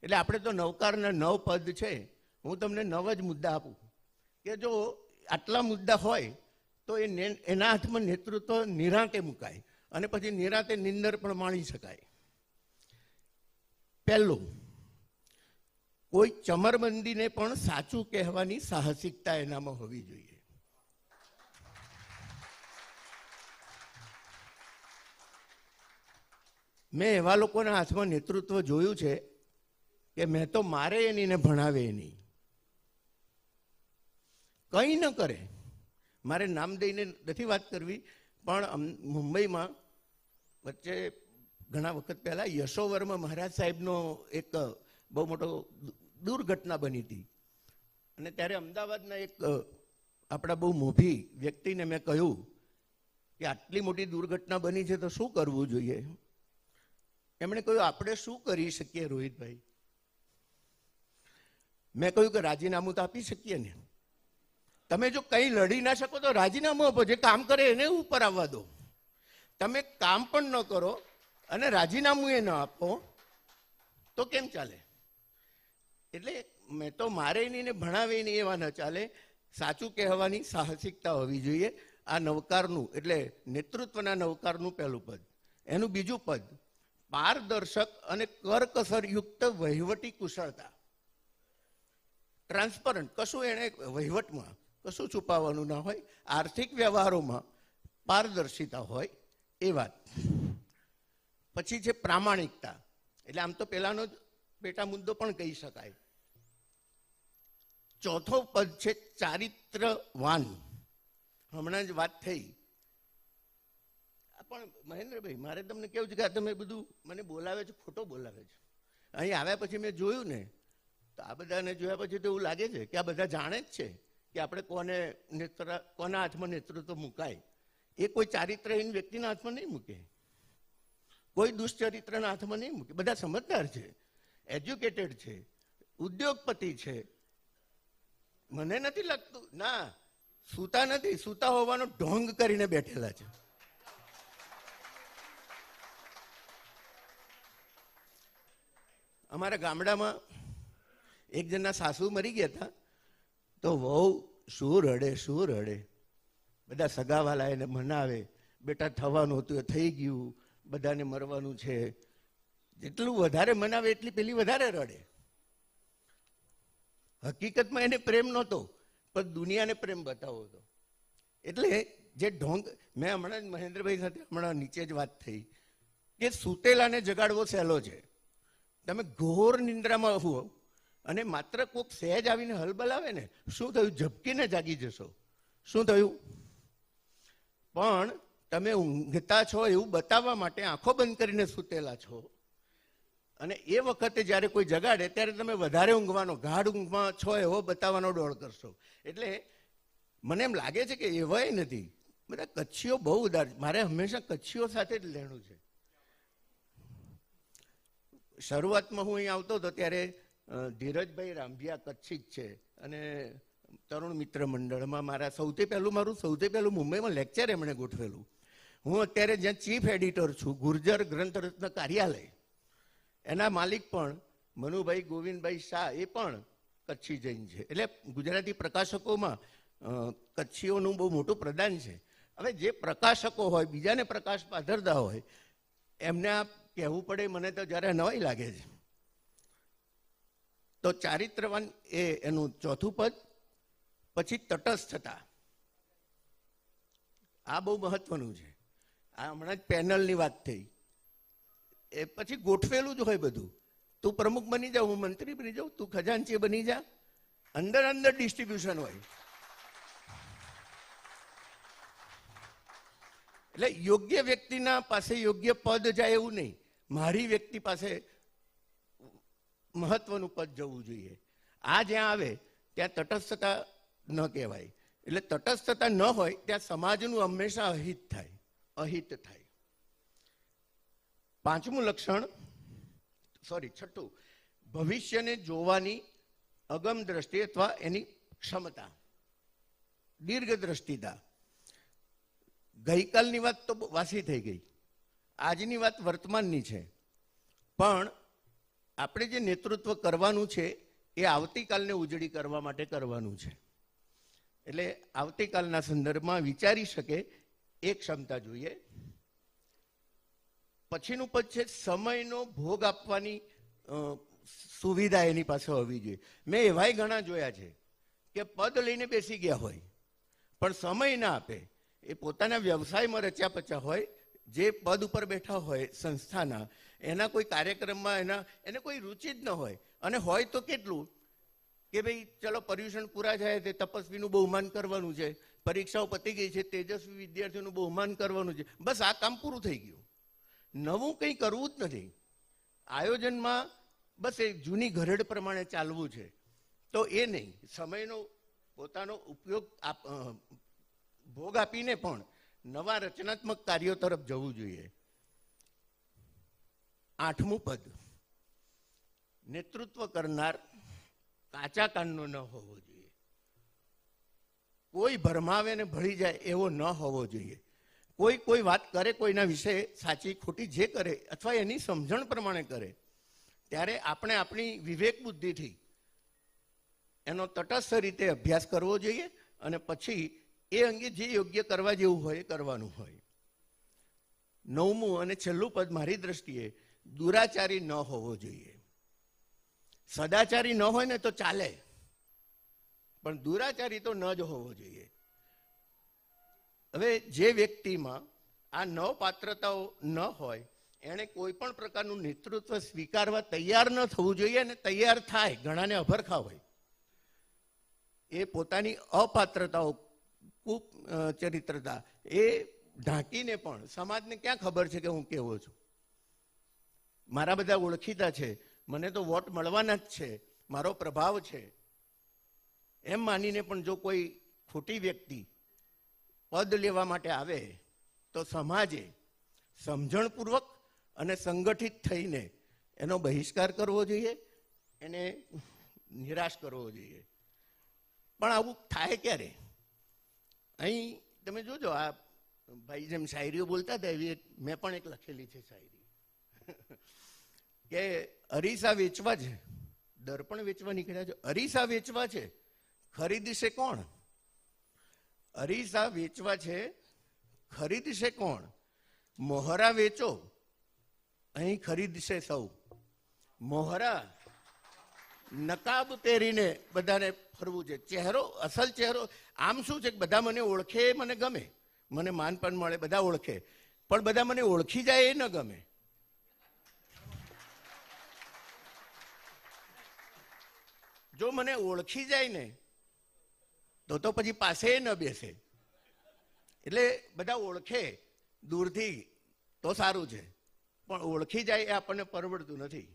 એટલે આપણે તો નવકારના 9 પદ છે. હું તમને 9 જ મુદ્દા આપું કે જો આટલા મુદ્દા હોય તો એના હાથમાં નેતૃત્વ નિરાંતે મુકાય અને પછી નિરાંતે નિંદર પણ માણી શકાય. પહેલું, કોઈ ચમરબંધીને પણ સાચું કહેવાની સાહસિકતા એનામાં હોવી જોઈએ. મેં એવા લોકોના હાથમાં નેતૃત્વ જોયું છે કે મેં તો મારે એની ને ભણાવે એની, કંઈ ન કરે. મારે નામ દઈને નથી વાત કરવી, પણ મુંબઈમાં વચ્ચે ઘણા વખત પહેલા યશોવર્મા મહારાજ સાહેબનો એક બહુ મોટો દુર્ઘટના બની હતી. અને ત્યારે અમદાવાદના એક આપણા બહુ મોભી વ્યક્તિને મેં કહ્યું કે આટલી મોટી દુર્ઘટના બની છે તો શું કરવું જોઈએ. એમણે કહ્યું, આપણે શું કરી શકીએ રોહિતભાઈ? મેં કહ્યું કે રાજીનામું તો આપી શકીએ ને. તમે જો કંઈ લડી ના શકો તો રાજીનામું આપો. જે કામ કરે એને ઉપર આવવા દો. તમે કામ પણ ન કરો અને રાજીનામું એ ન આપો તો કેમ ચાલે? એટલે મેં તો મારે નહીં ને ભણાવે નહીં એવા ન ચાલે. સાચું કહેવાની સાહસિકતા હોવી જોઈએ. આ નવકારનું એટલે નેતૃત્વના નવકારનું પહેલું પદ. એનું બીજું પદ, પારદર્શક અને કરકસરયુક્ત વહીવટી કુશળતા. ટ્રાન્સપરન્ટ, કશું એને વહીવટમાં કશું છુપાવવાનું ના હોય, આર્થિક વ્યવહારોમાં પારદર્શિતા હોય એ વાત. પછી છે પ્રામાણિકતા. એટલે આમ તો પેલાનો જ પેટા મુદ્દો પણ કહી શકાય. ચોથો પદ છે ચારિત્રવાન. હમણાં જ વાત થઈ. પણ મહેન્દ્રભાઈ, મારે તમને કેવું છે કે તમે બધું મને બોલાવે છે, ખોટો બોલાવે છે. અહીં આવ્યા પછી મેં જોયું ને, તો આ બધાને જોયા પછી તો એવું લાગે છે કે આ બધા જાણે જ છે કે આપણે કોના હાથમાં નેતૃત્વ મુકાય. એ કોઈ ચારિત્રહીન વ્યક્તિના હાથમાં નહીં મૂકે, કોઈ દુષ્ચરિત્રના હાથમાં નહીં મૂકે. બધા સમજદાર છે, એજ્યુકેટેડ છે, ઉદ્યોગપતિ છે. મને નથી લાગતું, ના, સૂતા નથી, સૂતા હોવાનો ઢોંગ કરીને બેઠેલા છે. અમારા ગામડામાં એક જણના સાસુ મરી ગયા હતા, તો વહુ શું રડે. બધા સગાવાલા એને મનાવે, બેટા થવાનું હતું એ થઈ ગયું, બધાને મરવાનું છે. જેટલું વધારે મનાવે એટલી પેલી વધારે રડે. હકીકતમાં એને પ્રેમ નહોતો, પણ દુનિયાને પ્રેમ બતાવો હતો. એટલે જે ઢોંગ, મેં હમણાં જ મહેન્દ્રભાઈ સાથે હમણાં નીચે જ વાત થઈ કે સૂતેલાને જગાડવો સહેલો છે. તમે ઘોર નિંદ્રામાં હો અને માત્ર કોઈક સહેજ આવીને હલબલાવે ને, શું થયું? ઝબકીને જાગી જશો. શું થયું? પણ તમે ઊંઘતા છો એવું બતાવવા માટે આંખો બંધ કરીને સૂતેલા છો, અને એ વખતે જ્યારે કોઈ જગાડે ત્યારે તમે વધારે ઊંઘવાનો, ગાઢ ઊંઘમાં છો એવો બતાવવાનો ડોળ કરશો. એટલે મને એમ લાગે છે કે એવાય નથી. બધા કચ્છીઓ બહુ ઉદાર. મારે હંમેશા કચ્છીઓ સાથે જ લેણું છે. શરૂઆતમાં હું અહીં આવતો હતો ત્યારે ધીરજભાઈ રામભિયા કચ્છી જ છે, અને તરુણ મિત્ર મંડળમાં સૌથી પહેલું મુંબઈમાં લેક્ચર એમણે ગોઠવેલું. હું અત્યારે જ્યાં ચીફ એડિટર છું, ગુર્જર ગ્રંથરત્ન કાર્યાલય, એના માલિક પણ મનુભાઈ ગોવિંદભાઈ શાહ, એ પણ કચ્છી જૈન છે. એટલે ગુજરાતી પ્રકાશકોમાં કચ્છીઓનું બહુ મોટું પ્રદાન છે. હવે જે પ્રકાશકો હોય, બીજાને પ્રકાશ પાથરતા હોય, એમને આ કહેવું પડે, મને તો જ્યારે નવાઈ લાગે છે. તો ચારિત્રવાન એ એનું ચોથું પદ. પછી તટસ્થતા. આ બહુ મહત્વનું છે. આ હમણાં જ પેનલની વાત થઈ. એ પછી ગોઠવેલું જ હોય બધું. તું પ્રમુખ બની જા, હું મંત્રી બની જાઉં, તું ખજાનચી બની જા. અંદર ડિસ્ટ્રીબ્યુશન હોય. એટલે યોગ્ય વ્યક્તિના પાસે યોગ્ય પદ જાય એવું નહીં. મારી વ્યક્તિ પાસે મહત્વનું પદ જવું જોઈએ. આ જ્યાં આવે ત્યાં તટસ્થતા ન કહેવાય. એટલે તટસ્થતા ન હોય ત્યાં સમાજનું હંમેશા અહિત થાય. છઠ્ઠું, ભવિષ્યને જોવાની અગમ દ્રષ્ટિ અથવા એની ક્ષમતા, દીર્ઘ દ્રષ્ટિતા. ગઈકાલની વાત તો વાસી થઈ ગઈ, આજની વાત વર્તમાનની છે. પણ આપણે જે નેતૃત્વ કરવાનું છે એ આવતીકાલને ઉજળી કરવા માટે કરવાનું છે. એટલે આવતીકાલના સંદર્ભમાં વિચારી શકે એ ક્ષમતા જોઈએ. પછીનું પદ છે સમયનો ભોગ આપવાની સુવિધા એની પાસે હોવી જોઈએ. મેં એવાય ઘણા જોયા છે કે પદ લઈને બેસી ગયા હોય પણ સમય ના આપે. એ પોતાના વ્યવસાયમાં રચ્યા પચ્યા હોય, જે પદ ઉપર બેઠા હોય સંસ્થાના, એના કોઈ કાર્યક્રમમાં એને કોઈ રુચિ જ ન હોય. અને હોય તો કેટલું કે ભાઈ ચલો પર્યુષણ પૂરા થાય તે તપસ્વીનું બહુમાન કરવાનું છે, પરીક્ષાઓ પતી ગઈ છે તેજસ્વી વિદ્યાર્થીઓનું બહુમાન કરવાનું છે, બસ આ કામ પૂરું થઈ ગયું. નવું કંઈ કરવું જ નથી. આયોજનમાં બસ એ જૂની ઘરેડ પ્રમાણે ચાલવું છે. તો એ નહીં, સમયનો પોતાનો ઉપયોગ ભોગ આપીને પણ નવા રચનાત્મક કાર્યો તરફ જવું જોઈએ. 8મું પદ, નેતૃત્વ કરનાર કાચા કાનનો ન હોવો જોઈએ. કોઈ ભરમાવે ને ભળી જાય એવો ન હોવો જોઈએ. કોઈ વાત કરે, કોઈના વિશે સાચી ખોટી જે કરે અથવા એની સમજણ પ્રમાણે કરે, ત્યારે આપણે આપણી વિવેક બુદ્ધિથી એનો તટસ્થ રીતે અભ્યાસ કરવો જોઈએ અને પછી એ અંગે જે યોગ્ય કરવા જેવું હોય એ કરવાનું હોય. 9મું અને છેલ્લું પદ મારી દ્રષ્ટિએ દુરાચારી ન હોવો જોઈએ. સદાચારી ન હોય ને તો ચાલે, પણ દુરાચારી તો ન જ હોવો જોઈએ. હવે જે વ્યક્તિમાં આ 9 પાત્રતાઓ ન હોય એણે કોઈ પણ પ્રકારનું નેતૃત્વ સ્વીકારવા તૈયાર ન થવું જોઈએ. અને તૈયાર થાય, ઘણાને અભરખા હોય, એ પોતાની અપાત્રતાઓ, કુચરિત્રતા એ ઢાંકીને પણ સમાજને ક્યાં ખબર છે કે હું કેવો છું, મારા બધા ઓળખીતા છે, મને તો વોટ મળવાના જ છે, મારો પ્રભાવ છે, એમ માનીને પણ જો કોઈ ખોટી વ્યક્તિ પદ લેવા માટે આવે તો સમાજે સમજણપૂર્વક અને સંગઠિત થઈને એનો બહિષ્કાર કરવો જોઈએ, એને નિરાશ કરવો જોઈએ. પણ આવું થાય ક્યારે? અહીં તમે જોજો, આ ભાઈ જેમ શાયરીઓ બોલતા હતા એવી મેં પણ એક લખેલી છે શાયરી કે અરીસા વેચવા છે, દર્પણ વેચવા નીકળ્યા છે, અરીસા વેચવા છે, ખરીદશે કોણ? અરીસા વેચવા છે, ખરીદશે કોણ? મોહરા વેચો, અહીં ખરીદશે સૌ. મોહરા નકાબ પહેરીને બધાને ફરવું છે. ચહેરો, અસલ ચહેરો આમ શું છે કે બધા મને ઓળખે, મને ગમે, મને માન પણ મળે, બધા ઓળખે, પણ બધા મને ઓળખી જાય એ ન ગમે. જો મને ઓળખી જાય ને તો પછી પાસે ન બેસે. એટલે બધા ઓળખે દૂરથી તો સારું છે, પણ ઓળખી જાય એ આપણને પરવડતું નથી.